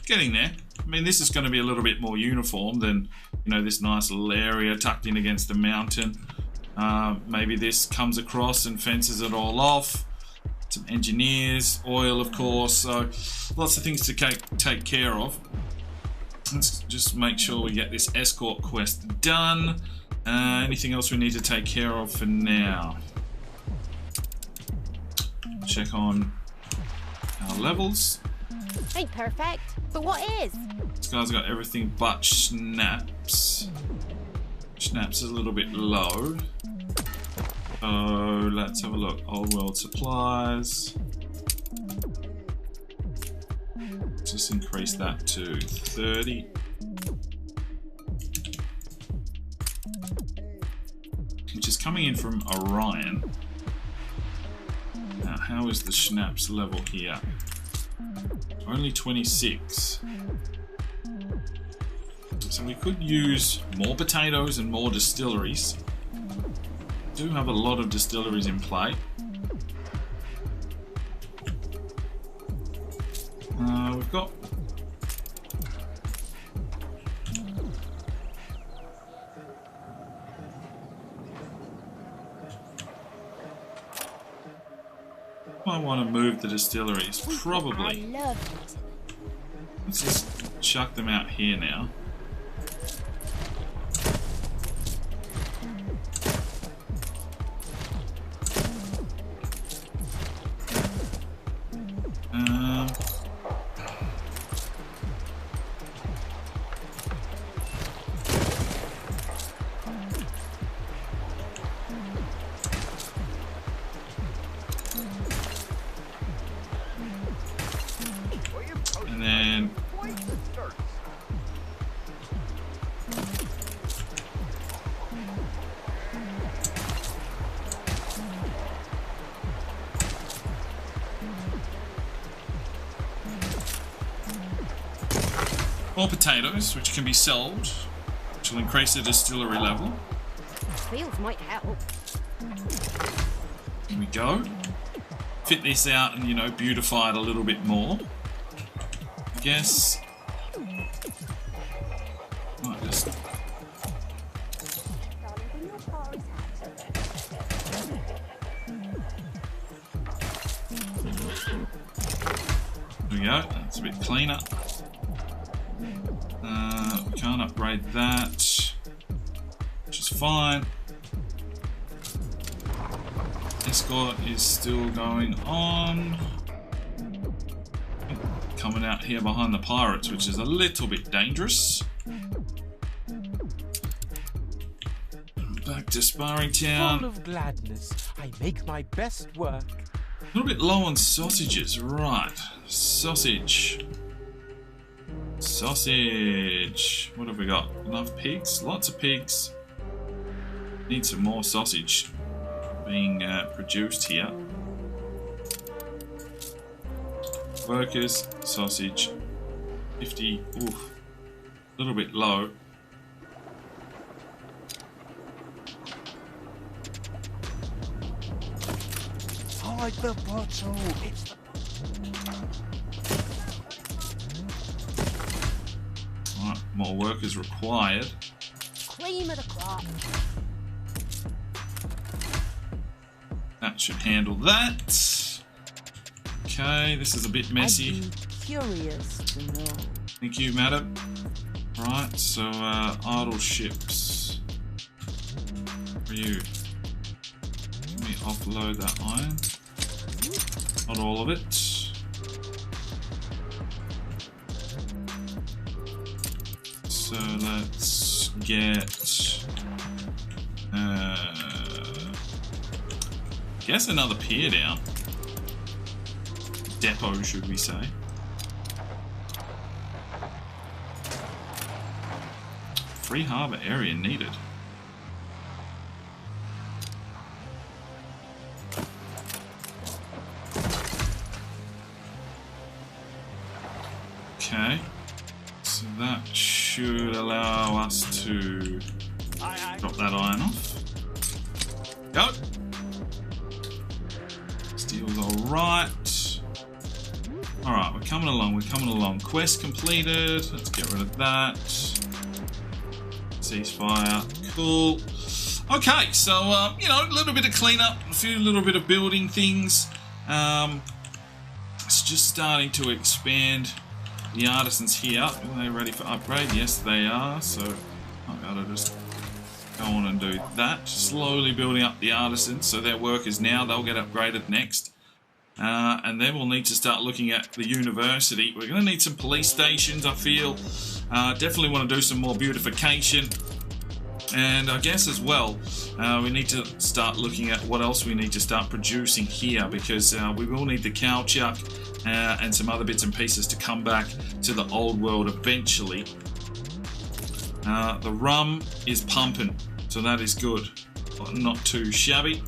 Getting there. I mean, this is going to be a little bit more uniform than, you know, this nice little area tucked in against the mountain. Maybe this comes across and fences it all off. Some engineers, oil, of course. So lots of things to take care of. Let's just make sure we get this escort quest done. Anything else we need to take care of for now? Check on our levels. Ain't perfect, but what is? This guy's got everything but Schnapps. Schnapps is a little bit low. So let's have a look. Old world supplies. Just increase that to 30. Which is coming in from Orion. Now, how is the Schnapps level here? Only 26. So we could use more potatoes and more distilleries. We do have a lot of distilleries in play. We've got... I want to move the distilleries, probably. Let's just chuck them out here now. And then more potatoes, which can be sold, which will increase the distillery level. Fields might help. Here we go. Fit this out and, you know, beautify it a little bit more. I guess. Might just. There we go. That's a bit cleaner. We can't upgrade that, which is fine. Escort is still going on. Coming out here behind the pirates, which is a little bit dangerous. Back to Sparring Town. Full of gladness, I make my best work. A little bit low on sausages, right? Sausage. Sausage. What have we got? Enough pigs? Lots of pigs. Need some more sausage being produced here. Workers, sausage, 50. Oof, a little bit low. Hide the bottle. It's Right, more workers required. Cream of the crop. That should handle that. Okay, this is a bit messy. I'd be curious to know. Thank you, madam. Right, so idle ships. For you. Let me offload that iron. Not all of it. So let's get guess another pier down. Depot, should we say. Free harbour area needed. Okay, so that should allow us to drop that iron off. Go! Steel's alright. Alright, we're coming along. Quest completed. Let's get rid of that. Ceasefire. Cool. Okay, so, you know, a little bit of cleanup, little bit of building things. It's just starting to expand the artisans here. Are they ready for upgrade? Yes, they are. So, I gotta just go on and do that. Slowly building up the artisans. So their work is now. They'll get upgraded next. And then we'll need to start looking at the university. We're going to need some police stations, I feel. Definitely want to do some more beautification. And I guess as well, we need to start looking at what else we need to start producing here, because we will need the cow chuck and some other bits and pieces to come back to the old world eventually. The rum is pumping, so that is good. Not too shabby.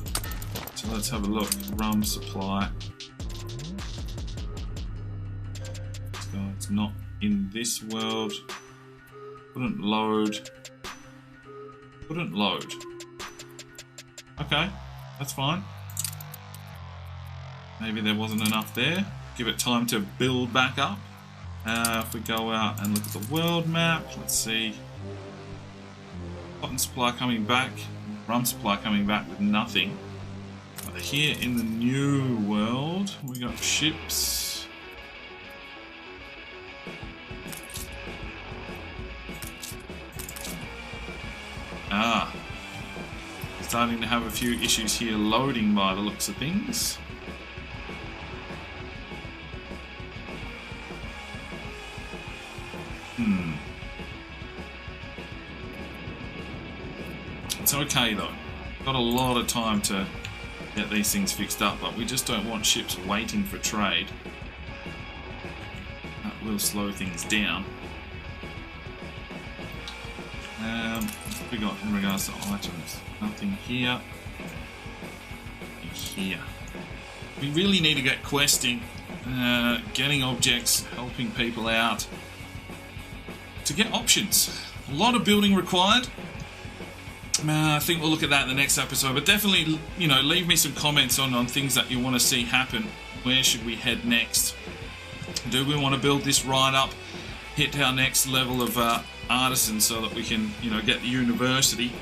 So let's have a look. Rum supply. So it's not in this world. Couldn't load. Okay, that's fine. Maybe there wasn't enough there. Give it time to build back up. If we go out and look at the world map, let's see. Cotton supply coming back. Rum supply coming back with nothing. But here in the new world, we got ships. Starting to have a few issues here loading by the looks of things. It's okay though. Got a lot of time to get these things fixed up, but we just don't want ships waiting for trade. That will slow things down. What we got in regards to items? Nothing here. Nothing here. We really need to get questing, getting objects, helping people out to get options. A lot of building required. I think we'll look at that in the next episode, but definitely, you know, leave me some comments on things that you want to see happen. Where should we head next? Do we want to build this right up, hit our next level of artisan so that we can, you know, get the university?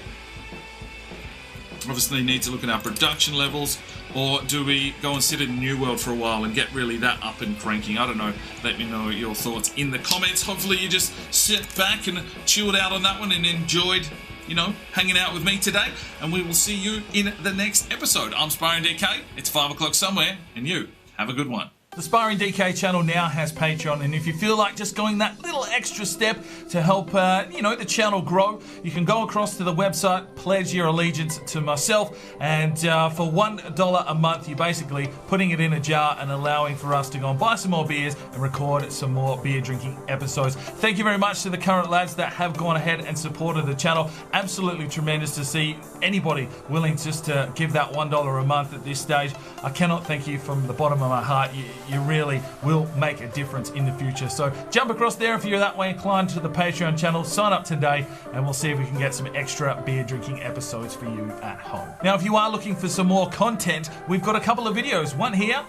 Obviously need to look at our production levels, or do we go and sit in New World for a while and get really that up and cranking? I don't know. Let me know your thoughts in the comments. Hopefully you just sit back and chilled out on that one and enjoyed, you know, hanging out with me today, and we will see you in the next episode. I'm Sparring DK. It's 5 o'clock somewhere, and you have a good one. The Sparring DK channel now has Patreon, and if you feel like just going that little extra step to help, you know, the channel grow, you can go across to the website, pledge your allegiance to myself, and for $1 a month, you're basically putting it in a jar and allowing for us to go and buy some more beers and record some more beer drinking episodes. Thank you very much to the current lads that have gone ahead and supported the channel. Absolutely tremendous to see anybody willing just to give that $1 a month at this stage. I cannot thank you from the bottom of my heart. You really will make a difference in the future. So jump across there if you're that way inclined to the Patreon channel. Sign up today and we'll see if we can get some extra beer drinking episodes for you at home. Now, if you are looking for some more content, we've got a couple of videos. One here,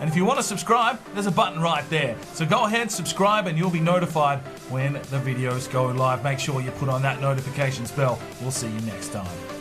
and if you want to subscribe, there's a button right there. So go ahead, subscribe, and you'll be notified when the videos go live. Make sure you put on that notifications bell. We'll see you next time.